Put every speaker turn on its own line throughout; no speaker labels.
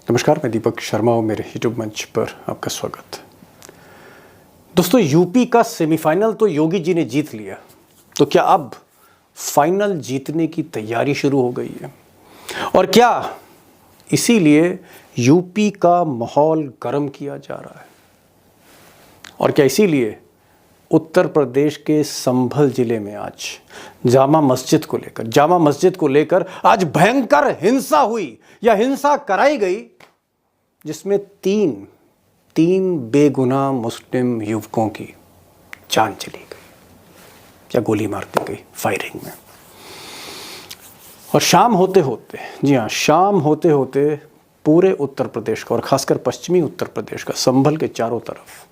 नमस्कार, मैं दीपक शर्मा और मेरे यूट्यूब मंच पर आपका स्वागत। दोस्तों, यूपी का सेमीफाइनल तो योगी जी ने जीत लिया, तो क्या अब फाइनल जीतने की तैयारी शुरू हो गई है? और क्या इसीलिए यूपी का माहौल गर्म किया जा रहा है? और क्या इसीलिए उत्तर प्रदेश के संभल जिले में आज जामा मस्जिद को लेकर आज भयंकर हिंसा हुई या हिंसा कराई गई, जिसमें तीन बेगुनाह मुस्लिम युवकों की जान चली गई या गोली मार दी गई फायरिंग में। और शाम होते होते पूरे उत्तर प्रदेश का और खासकर पश्चिमी उत्तर प्रदेश का संभल के चारों तरफ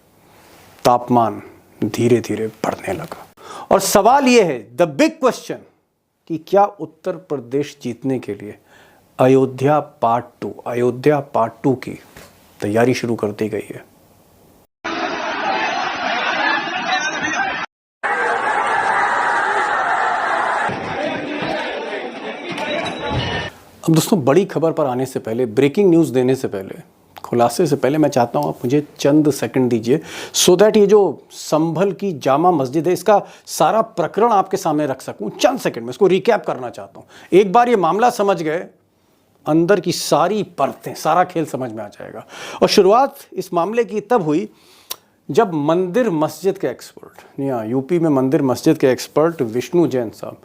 तापमान धीरे धीरे बढ़ने लगा। और सवाल यह है, द बिग क्वेश्चन, कि क्या उत्तर प्रदेश जीतने के लिए अयोध्या पार्ट 2 की तैयारी शुरू कर दी गई है? अब दोस्तों, बड़ी खबर पर आने से पहले, ब्रेकिंग न्यूज़ देने से पहले, खुलासे से पहले मैं चाहता हूं आप मुझे चंद सेकंड दीजिए सो दैट ये जो संभल की जामा मस्जिद है इसका सारा प्रकरण आपके सामने रख सकूं। चंद सेकंड में इसको रिकैप करना चाहता हूं। एक बार ये मामला समझ गए, अंदर की सारी परतें, सारा खेल समझ में आ जाएगा। और शुरुआत इस मामले की तब हुई जब मंदिर मस्जिद के एक्सपर्ट, यूपी में मंदिर मस्जिद के एक्सपर्ट विष्णु जैन साहब,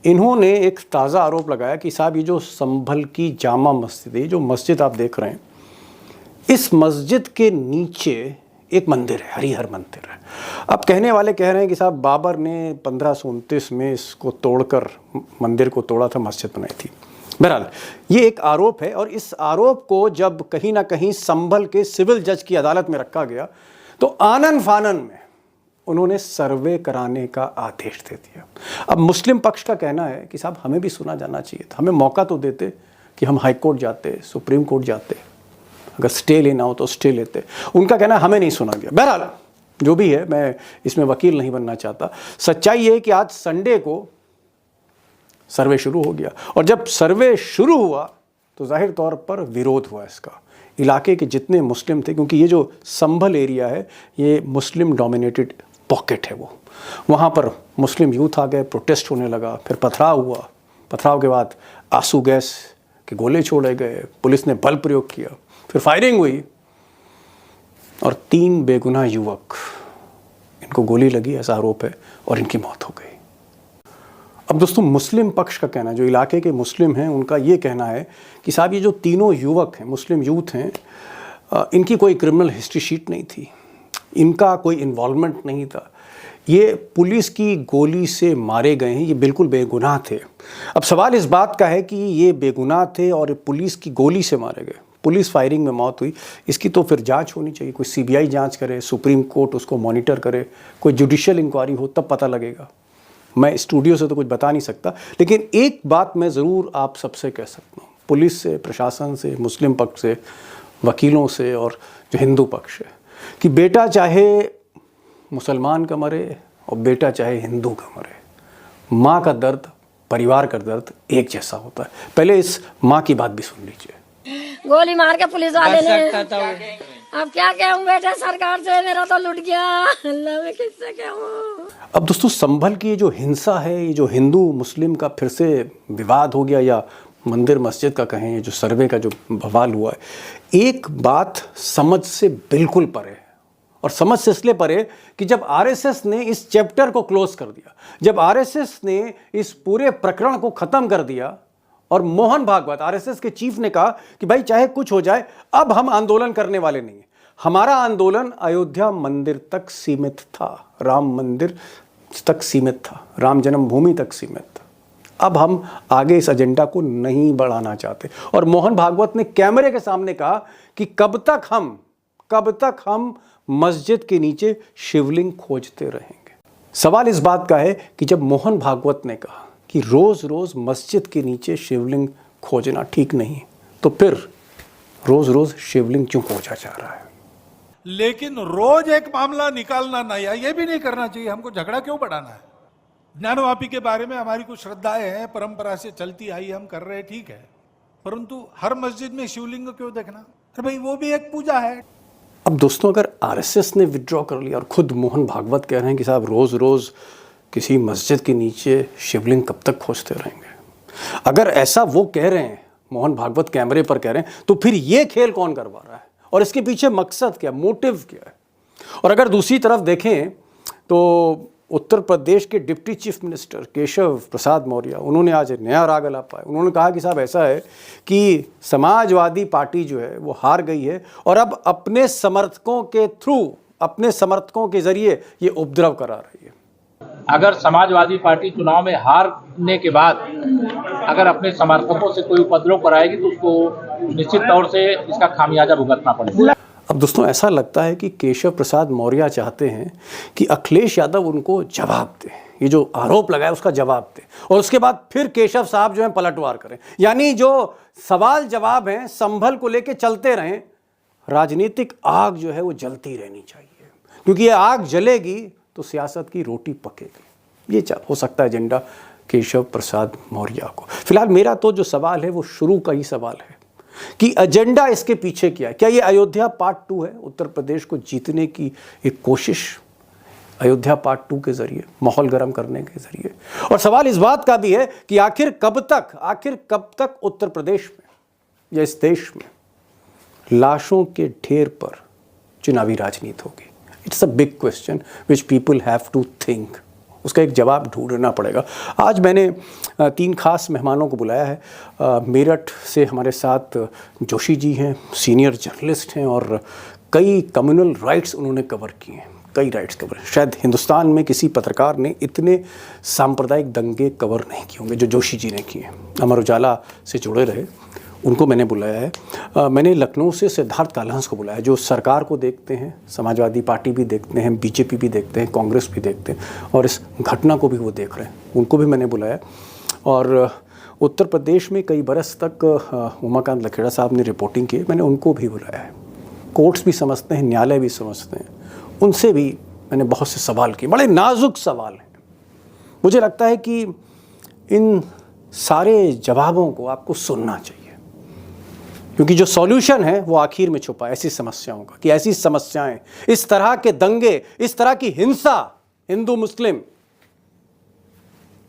इन्होंने एक ताज़ा आरोप लगाया कि साहब ये जो संभल की जामा मस्जिद है, जो मस्जिद आप देख रहे हैं, इस मस्जिद के नीचे एक मंदिर है, हरिहर मंदिर है। अब कहने वाले कह रहे हैं कि साहब बाबर ने 1529 में इसको तोड़कर मंदिर को तोड़ा था, मस्जिद बनाई थी। बहरहाल ये एक आरोप है, और इस आरोप को जब कहीं ना कहीं संभल के सिविल जज की अदालत में रखा गया तो आनन फानन में उन्होंने सर्वे कराने का आदेश दे दिया। अब मुस्लिम पक्ष का कहना है कि साहब हमें भी सुना जाना चाहिए था, हमें मौका तो देते कि हम हाई कोर्ट जाते, सुप्रीम कोर्ट जाते, अगर स्टे लेना हो तो स्टे लेते। उनका कहना है हमें नहीं सुना गया। बहरहाल जो भी है, मैं इसमें वकील नहीं बनना चाहता। सच्चाई ये है कि आज संडे को सर्वे शुरू हो गया, और जब सर्वे शुरू हुआ तो जाहिर तौर पर विरोध हुआ इसका। इलाके के जितने मुस्लिम थे, क्योंकि ये जो संभल एरिया है ये मुस्लिम डोमिनेटेड पॉकेट है, वो वहाँ पर मुस्लिम यूथ आ गए, प्रोटेस्ट होने लगा, फिर पथराव हुआ। पथराव के बाद आंसू गैस के गोले छोड़े गए, पुलिस ने बल प्रयोग किया, फिर फायरिंग हुई और 3 बेगुनाह युवक, इनको गोली लगी ऐसा आरोप है, और इनकी मौत हो गई। अब दोस्तों, मुस्लिम पक्ष का कहना, जो इलाके के मुस्लिम हैं, उनका ये कहना है कि साहब ये जो तीनों युवक हैं, मुस्लिम यूथ हैं, इनकी कोई क्रिमिनल हिस्ट्री शीट नहीं थी, इनका कोई इन्वॉल्वमेंट नहीं था, ये पुलिस की गोली से मारे गए हैं, ये बिल्कुल बेगुनाह थे। अब सवाल इस बात का है कि ये बेगुनाह थे और पुलिस की गोली से मारे गए, पुलिस फायरिंग में मौत हुई, इसकी तो फिर जांच होनी चाहिए। कोई सीबीआई जांच करे, सुप्रीम कोर्ट उसको मॉनिटर करे, कोई जुडिशियल इंक्वायरी हो, तब पता लगेगा। मैं स्टूडियो से तो कुछ बता नहीं सकता, लेकिन एक बात मैं ज़रूर आप सबसे कह सकता हूँ, पुलिस से, प्रशासन से, मुस्लिम पक्ष से, वकीलों से, और जो हिंदू पक्ष है, कि बेटा चाहे मुसलमान का मरे और बेटा चाहे हिंदू का मरे, माँ का दर्द, परिवार का दर्द एक जैसा होता है। पहले इस माँ की बात भी सुन लीजिए।
गोली मार के पुलिस वाले ने, अब क्या कहूँ बेटा सरकार से, मेरा तो लुट गया, अल्लाह मैं किससे कहूँ।
अब दोस्तों, संभल की ये जो हिंसा है, ये जो हिंदू मुस्लिम का फिर से विवाद हो गया, या मंदिर मस्जिद का कहें, ये जो सर्वे का जो बवाल हुआ है, एक बात समझ से बिल्कुल परे है। और समझ से इसलिए परे कि जब आरएसएस ने इस चैप्टर को क्लोज कर दिया, जब आरएसएस ने इस पूरे प्रकरण को खत्म कर दिया, और मोहन भागवत, आरएसएस के चीफ, ने कहा कि भाई चाहे कुछ हो जाए, अब हम आंदोलन करने वाले नहीं हैं, हमारा आंदोलन अयोध्या मंदिर तक सीमित था, राम मंदिर तक सीमित था, राम जन्मभूमि तक सीमित था, अब हम आगे इस एजेंडा को नहीं बढ़ाना चाहते। और मोहन भागवत ने कैमरे के सामने कहा कि कब तक हम मस्जिद के नीचे शिवलिंग खोजते रहेंगे। सवाल इस बात का है कि जब मोहन भागवत ने कहा कि रोज रोज मस्जिद के नीचे शिवलिंग खोजना ठीक नहीं, तो फिर रोज रोज शिवलिंग क्यों खोजा जा रहा है?
लेकिन रोज एक मामला निकालना नया, ये भी नहीं करना चाहिए। हमको झगड़ा क्यों बढ़ाना है? ज्ञानवापी के बारे में हमारी कुछ श्रद्धाएं हैं, परंपरा से चलती आई, हम कर रहे हैं, ठीक है। परंतु हर मस्जिद में शिवलिंग क्यों देखना? अरे भाई वो भी एक पूजा है।
अब दोस्तों, अगर आरएसएस ने विड्रॉ कर लिया और खुद मोहन भागवत कह रहे हैं कि साहब रोज़ रोज़ किसी मस्जिद के नीचे शिवलिंग कब तक खोजते रहेंगे, अगर ऐसा वो कह रहे हैं, मोहन भागवत कैमरे पर कह रहे हैं, तो फिर ये खेल कौन करवा रहा है और इसके पीछे मकसद क्या, मोटिव क्या है? और अगर दूसरी तरफ देखें तो उत्तर प्रदेश के deputy chief minister Keshav Prasad Maurya, उन्होंने आज नया राग अलापा है। उन्होंने कहा कि साहब ऐसा है कि समाजवादी पार्टी जो है वो हार गई है और अब अपने समर्थकों के थ्रू, अपने समर्थकों के जरिए ये उपद्रव करा रही है।
अगर समाजवादी पार्टी चुनाव में हारने के बाद अगर अपने समर्थकों से कोई उपद्रव कराएगी तो उसको निश्चित तौर से इसका खामियाजा भुगतना पड़ेगा।
अब दोस्तों, ऐसा लगता है कि केशव प्रसाद मौर्य चाहते हैं कि अखिलेश यादव उनको जवाब दे, ये जो आरोप लगाए उसका जवाब दे, और उसके बाद फिर केशव साहब जो है पलटवार करें। यानी जो सवाल जवाब हैं संभल को लेके चलते रहें। राजनीतिक आग जो है वो जलती रहनी चाहिए, क्योंकि ये आग जलेगी तो सियासत की रोटी पकेगी। ये हो सकता है एजेंडा केशव प्रसाद मौर्य को। फिलहाल मेरा तो जो सवाल है वो शुरू का ही सवाल है कि एजेंडा इसके पीछे क्या है। क्या ये अयोध्या पार्ट 2 है, उत्तर प्रदेश को जीतने की एक कोशिश अयोध्या पार्ट 2 के जरिए, माहौल गर्म करने के जरिए? और सवाल इस बात का भी है कि आखिर कब तक उत्तर प्रदेश में या इस देश में लाशों के ढेर पर चुनावी राजनीति होगी? It's a big question which people have to think. उसका एक जवाब ढूंढना पड़ेगा। आज मैंने 3 खास मेहमानों को बुलाया है। मेरठ से हमारे साथ जोशी जी हैं, सीनियर जर्नलिस्ट हैं और कई कम्युनल राइट्स उन्होंने कवर किए हैं, कई राइट्स कवर। शायद हिंदुस्तान में किसी पत्रकार ने इतने सांप्रदायिक दंगे कवर नहीं किए होंगे जो जोशी जी ने किए। अमर उजाला से जुड़े रहे, उनको मैंने बुलाया है। मैंने लखनऊ से सिद्धार्थ कालहंस को बुलाया, जो सरकार को देखते हैं, समाजवादी पार्टी भी देखते हैं, बीजेपी भी देखते हैं, कांग्रेस भी देखते हैं और इस घटना को भी वो देख रहे हैं, उनको भी मैंने बुलाया। और उत्तर प्रदेश में कई बरस तक उमाकांत लखेड़ा साहब ने रिपोर्टिंग की, मैंने उनको भी बुलाया है। कोर्ट्स भी समझते हैं, न्यायालय भी समझते हैं, उनसे भी मैंने बहुत से सवाल किए, बड़े नाजुक सवाल हैं। मुझे लगता है कि इन सारे जवाबों को आपको सुनना चाहिए, क्योंकि जो सॉल्यूशन है वो आखिर में छुपा है ऐसी समस्याओं का, कि ऐसी समस्याएं, इस तरह के दंगे, इस तरह की हिंसा हिंदू मुस्लिम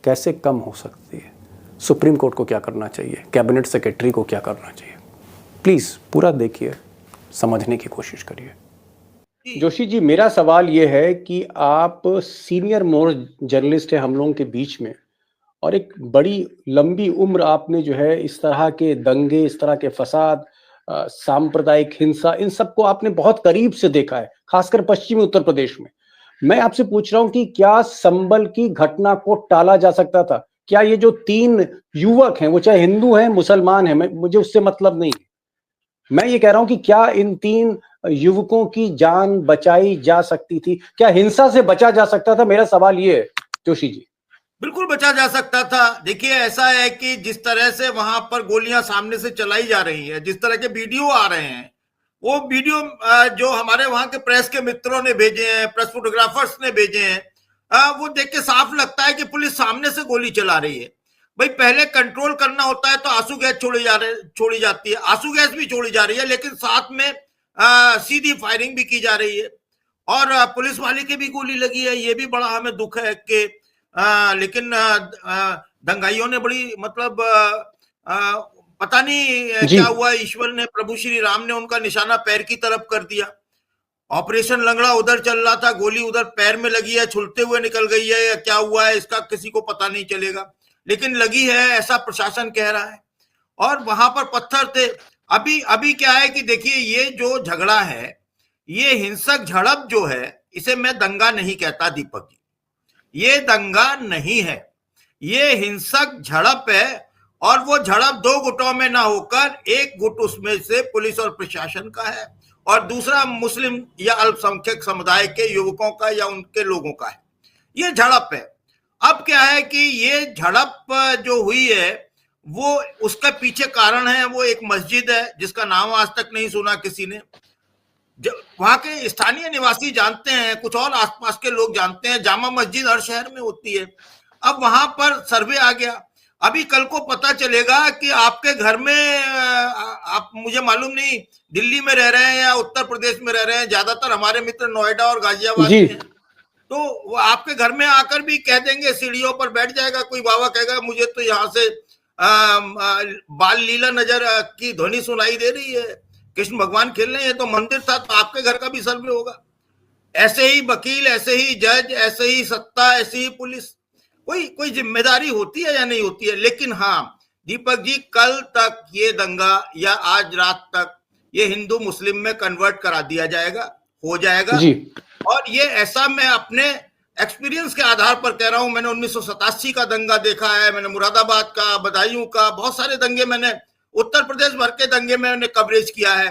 कैसे कम हो सकती है। सुप्रीम कोर्ट को क्या करना चाहिए, कैबिनेट सेक्रेटरी को क्या करना चाहिए? प्लीज पूरा देखिए, समझने की कोशिश करिए। जोशी जी, मेरा सवाल ये है कि आप सीनियर मोस्ट जर्नलिस्ट है हम लोगों के बीच में, और एक बड़ी लंबी उम्र आपने जो है इस तरह के दंगे, इस तरह के फसाद, सांप्रदायिक हिंसा, इन सबको आपने बहुत करीब से देखा है, खासकर पश्चिमी उत्तर प्रदेश में। मैं आपसे पूछ रहा हूं कि क्या संभल की घटना को टाला जा सकता था? क्या ये जो 3 युवक हैं, वो चाहे हिंदू हैं, मुसलमान हैं, मुझे उससे मतलब नहीं, मैं ये कह रहा हूं कि क्या इन 3 युवकों की जान बचाई जा सकती थी? क्या हिंसा से बचा जा सकता था? मेरा सवाल ये है जोशी जी।
बिल्कुल बचा जा सकता था। देखिए, ऐसा है कि जिस तरह से वहां पर गोलियां सामने से चलाई जा रही है, जिस तरह के वीडियो आ रहे हैं, वो वीडियो जो हमारे वहां के प्रेस के मित्रों ने भेजे हैं, प्रेस फोटोग्राफर्स ने भेजे हैं, वो देख के साफ लगता है कि पुलिस सामने से गोली चला रही है। भाई, पहले कंट्रोल करना होता है तो आंसू गैस छोड़ी जाती है, आंसू गैस भी छोड़ी जा रही है, लेकिन साथ में सीधी फायरिंग भी की जा रही है और पुलिस वाले की भी गोली लगी है। ये भी बड़ा हमें दुख है कि लेकिन दंगाइयों ने बड़ी मतलब पता नहीं क्या हुआ, ईश्वर ने, प्रभु श्री राम ने उनका निशाना पैर की तरफ कर दिया। ऑपरेशन लंगड़ा उधर चल रहा था, गोली उधर पैर में लगी है, छुलते हुए निकल गई है, या क्या हुआ है इसका किसी को पता नहीं चलेगा, लेकिन लगी है ऐसा प्रशासन कह रहा है। और वहां पर पत्थर थे। अभी क्या है कि देखिए, ये जो झगड़ा है, ये हिंसक झड़प जो है, इसे मैं दंगा नहीं कहता दीपक जी, ये दंगा नहीं है, ये हिंसक झड़प है। और वो झड़प 2 गुटों में ना होकर एक गुट उसमें से पुलिस और प्रशासन का है और दूसरा मुस्लिम या अल्पसंख्यक समुदाय के युवकों का या उनके लोगों का है। ये झड़प है। अब क्या है कि ये झड़प जो हुई है, वो उसका पीछे कारण है, वो एक मस्जिद है जिसका नाम आज तक नहीं सुना किसी ने। वहां के स्थानीय निवासी जानते हैं, कुछ और आसपास के लोग जानते हैं, जामा मस्जिद हर शहर में होती है। अब वहां पर सर्वे आ गया, अभी कल को पता चलेगा कि आपके घर में आप, मुझे मालूम नहीं दिल्ली में रह रहे हैं या उत्तर प्रदेश में रह रहे हैं, ज्यादातर हमारे मित्र नोएडा और गाजियाबाद में हैं, तो वो आपके घर में आकर भी कह देंगे, सीढ़ियों पर बैठ जाएगा कोई बाबा, कहेगा मुझे तो यहाँ से बाल लीला नजर की ध्वनि सुनाई दे रही है, कृष्ण भगवान खेल रहे हैं, तो मंदिर था, तो आपके घर का भी सर्वे होगा। ऐसे ही वकील, ऐसे ही जज, ऐसे ही सत्ता, ऐसे ही पुलिस, कोई जिम्मेदारी होती है या नहीं होती है। लेकिन हाँ दीपक जी, कल तक ये दंगा या आज रात तक ये हिंदू मुस्लिम में कन्वर्ट करा दिया जाएगा, हो जाएगा जी। और ये ऐसा मैं अपने एक्सपीरियंस के आधार पर कह रहा हूं, मैंने 1987 का दंगा देखा है, मैंने मुरादाबाद का, बदायूं का, बहुत सारे दंगे, मैंने उत्तर प्रदेश भर के दंगे में मैंने कवरेज किया है।